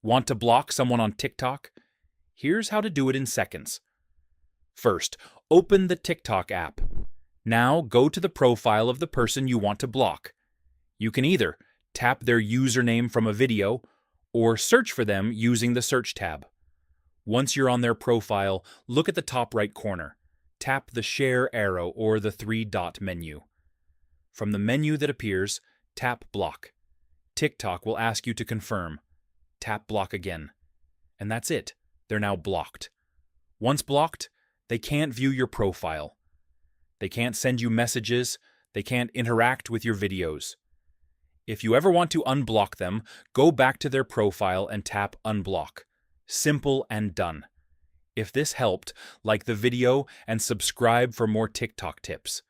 Want to block someone on TikTok? Here's how to do it in seconds. First, open the TikTok app. Now go to the profile of the person you want to block. You can either tap their username from a video or search for them using the search tab. Once you're on their profile, look at the top right corner. Tap the share arrow or the three-dot menu. From the menu that appears, tap block. TikTok will ask you to confirm. Tap block again. And that's it. They're now blocked. Once blocked, they can't view your profile. They can't send you messages. They can't interact with your videos. If you ever want to unblock them, go back to their profile and tap unblock. Simple and done. If this helped, like the video and subscribe for more TikTok tips.